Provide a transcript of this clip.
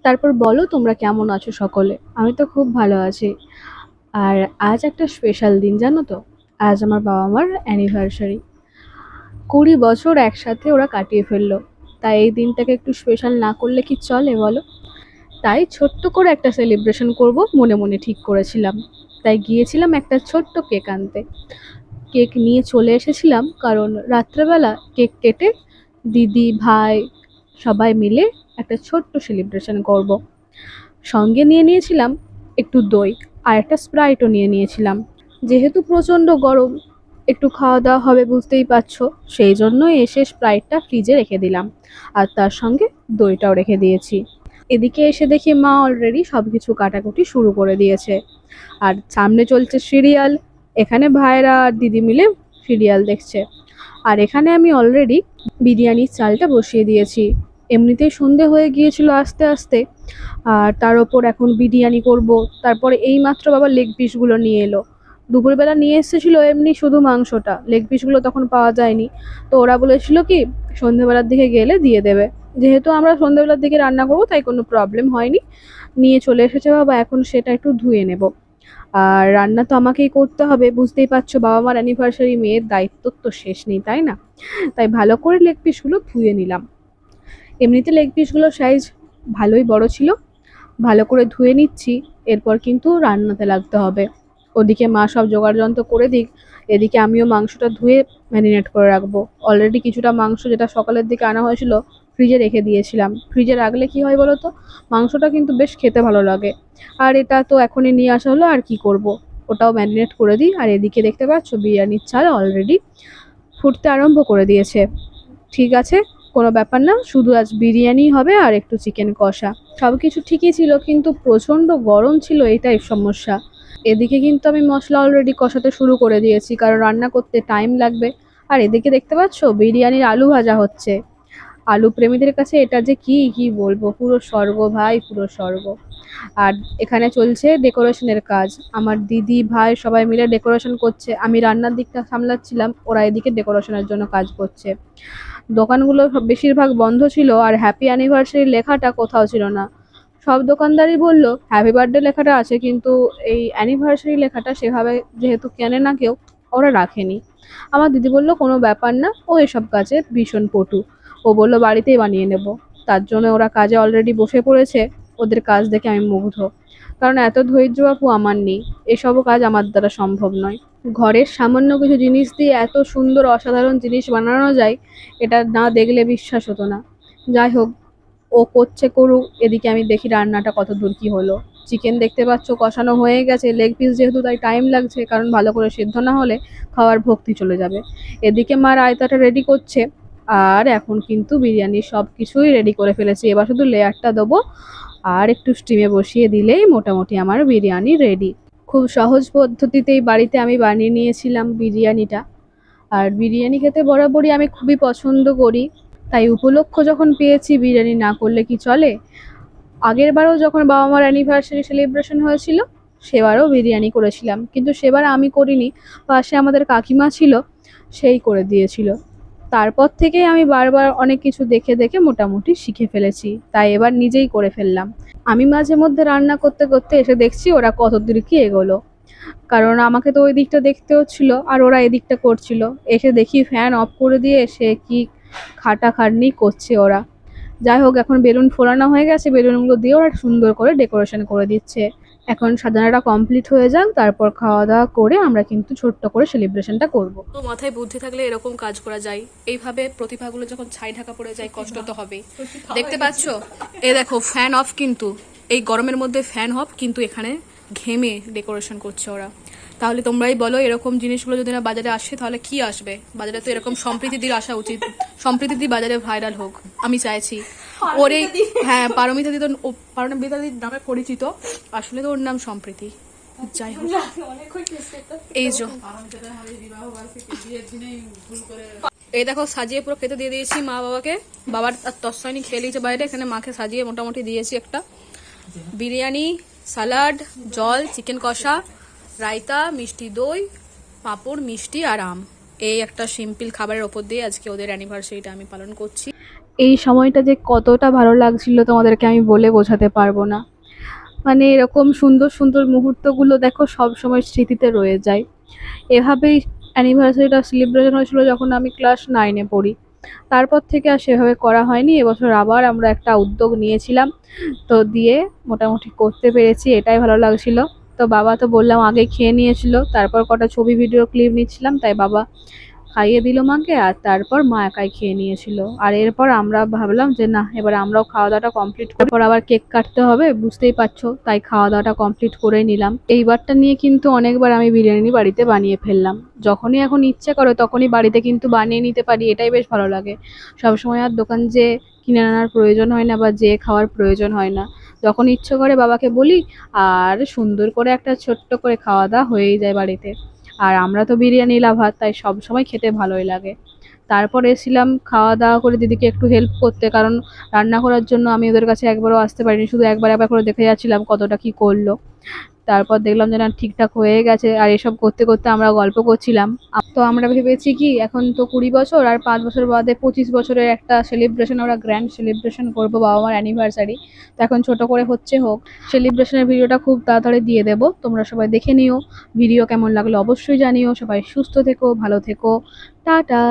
তারপর বলো তোমরা কেমন আছো সকলে? আমি তো খুব ভালো আছি। আর আজ একটা স্পেশাল দিন, জানো তো? আজ আমার বাবা মার অ্যানিভার্সারি। 20 বছর একসাথে ওরা কাটিয়ে ফেললো। তাই এই দিনটাকে একটু স্পেশাল না করলে কি চলে বলো? তাই ছোট্ট করে একটা সেলিব্রেশন করব মনে মনে ঠিক করেছিলাম। তাই গিয়েছিলাম একটা ছোট্ট কেক আনতে। কেক নিয়ে চলে এসেছিলাম কারণ রাত্রেবেলা কেক কেটে দিদি ভাই সবাই মিলে একটা ছোট্ট সেলিব্রেশন করব। সঙ্গে নিয়ে নিয়েছিলাম একটু দই, আর একটা স্প্রাইটও নিয়ে নিয়েছিলাম। যেহেতু প্রচণ্ড গরম, একটু খাওয়া দাওয়া হবে বুঝতেই পারছো, সেই জন্যই এসে স্প্রাইটটা ফ্রিজে রেখে দিলাম, আর তার সঙ্গে দইটাও রেখে দিয়েছি। এদিকে এসে দেখি মা অলরেডি সব কিছু কাটাকুটি শুরু করে দিয়েছে। আর সামনে চলছে সিরিয়াল। এখানে ভাইরা আর দিদি মিলে সিরিয়াল দেখছে। আর এখানে আমি অলরেডি বিরিয়ানির চালটা বসিয়ে দিয়েছি। এমনিতেই সন্ধে হয়ে গিয়েছিল আস্তে আস্তে, আর তার ওপর এখন বিরিয়ানি করব। তারপরে এইমাত্র বাবা লেগ পিসগুলো নিয়ে এলো। দুপুরবেলা নিয়ে এসেছিল এমনি শুধু মাংসটা, লেগ পিসগুলো তখন পাওয়া যায়নি। তো ওরা বলেছিল কি সন্ধেবেলার দিকে গেলে দিয়ে দেবে। যেহেতু আমরা সন্ধেবেলার দিকে রান্না করবো তাই কোনো প্রবলেম হয়নি। নিয়ে চলে এসেছে বাবা, এখন সেটা একটু ধুয়ে নেব। আর রান্না তো আমাকেই করতে হবে, বুঝতেই পারছো বাবা মার অ্যানিভার্সারি, মেয়ের দায়িত্ব তো শেষ নেই, তাই না? তাই ভালো করে লেগ পিসগুলো ধুয়ে নিলাম। এমনিতে লেগ পিসগুলোর সাইজ ভালোই বড় ছিল। ভালো করে ধুয়ে নিচ্ছি। এরপর কিন্তু রান্নাতে লাগতে হবে। ওদিকে মা সব জোগাড়যন্ত্র করে দিক, এদিকে আমিও মাংসটা ধুয়ে ম্যারিনেট করে রাখবো। অলরেডি কিছুটা মাংস যেটা সকালের দিকে আনা হয়েছিল ফ্রিজে রেখে দিয়েছিলাম। ফ্রিজে রাখলে কি হয় বলো তো, মাংসটা কিন্তু বেশ খেতে ভালো লাগে। আর এটা তো এখনই নিয়ে আসা হলো, আর কি করব। ওটাও ম্যারিনেট করে দিই। আর এদিকে দেখতে পাচ্ছ বিরিয়ানির চাল অলরেডি ফুটতে আরম্ভ করে দিয়েছে। ঠিক আছে, কোনো ব্যাপার না, শুধু আজ বিরিয়ানি হবে আর একটু চিকেন কষা। সব কিছু ঠিকই ছিল, কিন্তু প্রচণ্ড গরম ছিল, এটাই সমস্যা। এদিকে কিন্তু আমি মশলা অলরেডি কষাতে শুরু করে দিয়েছি, কারণ রান্না করতে টাইম লাগবে। আর এদিকে দেখতে পাচ্ছ বিরিয়ানির আলু ভাজা হচ্ছে। আলু প্রেমীদের কাছে এটা যে কি কি বলবো, পুরো স্বর্গ ভাই, পুরো স্বর্গ। আর এখানে চলছে ডেকোরেশনের কাজ। আমার দিদি ভাই সবাই মিলে ডেকোরেশন করছে, আমি রান্নার দিকটা সামলাচ্ছিলাম, ওরা এদিকে ডেকোরেশনের জন্য কাজ করছে। দোকানগুলো বেশিরভাগ বন্ধ ছিল, আর হ্যাপি অ্যানিভার্সারি লেখাটা কোথাও ছিল না। সব দোকানদারই বলল হ্যাপি বার্থডে লেখাটা আছে, কিন্তু এই অ্যানিভার্সারি লেখাটা সেভাবে যেহেতু কেনে না কেউ, ওরা রাখেনি। আমার দিদি বলল কোনো ব্যাপার না, ও এসব কাজে ভীষণ পটু। ও বলল বাড়িতেই বানিয়ে নেব। তার জন্য ওরা কাজে অলরেডি বসে পড়েছে। ওদের কাজ দেখে আমি মুগ্ধ, কারণ এত ধৈর্য আপু আমার নেই। এসবও কাজ আমার দ্বারা সম্ভব নয়। ঘরের সামান্য কিছু জিনিস দিয়ে এত সুন্দর অসাধারণ জিনিস বানানো যায়, এটা না দেখলে বিশ্বাস হতো না। যাই হোক, ও করছে করুক, এদিকে আমি দেখি রান্নাটা কত দূর কি হলো। চিকেন দেখতে পাচ্ছ কষানো হয়ে গেছে, লেগ পিস যেহেতু তাই টাইম লাগছে, কারণ ভালো করে সিদ্ধ না হলে খাওয়ার ভক্তি চলে যাবে। এদিকে মা রায়তাটা রেডি করছে। আর এখন কিন্তু বিরিয়ানির সব কিছুই রেডি করে ফেলেছি, এবার শুধু লেয়ারটা দেবো আর একটু স্টিমে বসিয়ে দিলেই মোটামুটি আমার বিরিয়ানি রেডি। খুব সহজ পদ্ধতিতেই বাড়িতে আমি বানিয়ে নিয়েছিলাম বিরিয়ানিটা। আর বিরিয়ানি খেতে বরাবরই আমি খুবই পছন্দ করি। তাই উপলক্ষ যখন পেয়েছি, বিরিয়ানি না করলে কি চলে। আগের বারও যখন বাবা মার অ্যানিভার্সারি সেলিব্রেশন হয়েছিল, সেবারও বিরিয়ানি করেছিলাম, কিন্তু সেবার আমি করিনি, পাশে আমাদের কাকিমা ছিল, সেই করে দিয়েছিল। তারপর থেকেই আমি বারবার অনেক কিছু দেখে দেখে মোটামুটি শিখে ফেলেছি, তাই এবার নিজেই করে ফেললাম। আমি মাঝে মধ্যে রান্না করতে করতে এসে দেখছি ওরা কত দূর কি এগোলো, কারণ আমাকে তো ওই দিকটা দেখতে হচ্ছিল আর ওরা এদিকটা করছিল। এসে দেখি ফ্যান অফ করে দিয়ে সে কি খাটাখাটনি করছে ওরা। যাই হোক, এখন বেলুন ফোলানো হয়ে গেছে, বেলুনগুলো দিয়ে ওরা সুন্দর করে ডেকোরেশন করে দিচ্ছে। এখন সাজানোটা কমপ্লিট হয়ে যাক, তারপর খাওয়া দাওয়া করে আমরা কিন্তু ছোট্ট করে সেলিব্রেশনটা করব। তো মাথায় বুদ্ধি থাকলে এরকম কাজ করা যায়। এইভাবে প্রতিভাগুলো যখন ছাই ঢাকা পড়ে যায়, কষ্ট তো হবেই। দেখতে পাচ্ছ, এ দেখো ফ্যান অফ, কিন্তু এই গরমের মধ্যে ফ্যান অফ, কিন্তু এখানে ঘেমে ডেকোরেশন করছে ওরা। তাহলে তোমরাই বলো, এরকম জিনিসগুলো যদি না বাজারে আসে তাহলে কি আসবে বাজারে? তো এরকম সম্প্রীতিদির আসা উচিত, সম্প্রীতিদি বাজারে ভাইরাল হোক, আমি চাইছি। ওর এই, হ্যাঁ, পারমিতা দি তো পারমিতা দির নামে পরিচিত, আসলে তো ওর নাম সম্প্রীতি। যাই হোক, এই যে এই দেখো সাজিয়ে পুরো খেতে দিয়ে দিয়েছি মা বাবাকে। বাবার আর তসয়নি খেয়ে নিয়েছে বাইরে, এখানে মাকে সাজিয়ে মোটামুটি দিয়েছি একটা বিরিয়ানি, সালাড, জল, চিকেন কষা, রায়তা, মিষ্টি দই, পাঁপড়, মিষ্টি আর আম। এই একটা সিম্পল খাবারের ওপর দিয়ে আজকে ওদের অ্যানিভার্সারিটা আমি পালন করছি। এই সময়টা যে কতটা ভালো লাগছিল তোমাদেরকে আমি বলে বোঝাতে পারবো না। মানে এরকম সুন্দর সুন্দর মুহূর্তগুলো দেখো সব সময় স্মৃতিতে রয়ে যায়। এভাবেই অ্যানিভার্সারিটা সেলিব্রেশন হয়েছিল যখন আমি ক্লাস 9-এ পড়ি। তারপর থেকে আর সেভাবে করা হয়নি। এবছর আবার আমরা একটা উদ্যোগ নিয়েছিলাম। তো দিয়ে মোটামুটি করতে পেরেছি, এটাই ভালো লাগছিল। তো বাবা তো বললাম আগেই খেয়ে নিয়েছিল, তারপর কটা ছবি ভিডিও ক্লিপ নিচ্ছিলাম, তাই বাবা খাইয়ে দিল মাকে, আর তারপর মা একাই খেয়ে নিয়েছিল। আর এরপর আমরা ভাবলাম যে না, এবার আমরাও খাওয়া দাওয়াটা কমপ্লিট করার পর আবার কেক কাটতে হবে, বুঝতেই পারছো, তাই খাওয়া দাওয়াটা কমপ্লিট করেই নিলাম। এইবারটা নিয়ে কিন্তু অনেকবার আমি বিরিয়ানি বাড়িতে বানিয়ে ফেললাম। যখনই এখন ইচ্ছে করে তখনই বাড়িতে কিন্তু বানিয়ে নিতে পারি, এটাই বেশ ভালো লাগে। সবসময় আর দোকান যে কিনে আনার প্রয়োজন হয় না বা যে খাওয়ার প্রয়োজন হয় না। যখন ইচ্ছে করে বাবাকে বলি, আর সুন্দর করে একটা ছোট্ট করে খাওয়া দাওয়া হয়েই যায় বাড়িতে। আর আমরা তো বিরিয়ানি লাভার, তাই সবসময় খেতে ভালোই লাগে। তারপর এসেছিলাম খাওয়া দাওয়া করে দিদিকে একটু হেল্প করতে, কারণ রান্না করার জন্য আমি ওদের কাছে একবারও আসতে পারিনি, শুধু একবার একবার করে দেখে যাচ্ছিলাম কতটা কি করলো। তারপর দেখলাম যে না, ঠিকঠাক হয়ে গেছে। আর এসব করতে করতে আমরা গল্প করছিলাম। তো আমরা ভেবেছি কি, এখন তো 20 বছর, আর 5 বছর বাদে 25 বছরের একটা সেলিব্রেশন, আমরা গ্র্যান্ড সেলিব্রেশন করবো বাবা মার অ্যানিভার্সারি। তো এখন ছোট করে হচ্ছে হোক, সেলিব্রেশনের ভিডিওটা খুব তাড়াতাড়ি দিয়ে দেবো, তোমরা সবাই দেখে নিও। ভিডিও কেমন লাগলো অবশ্যই জানিও। সবাই সুস্থ থেকো, ভালো থেকো। টাটা।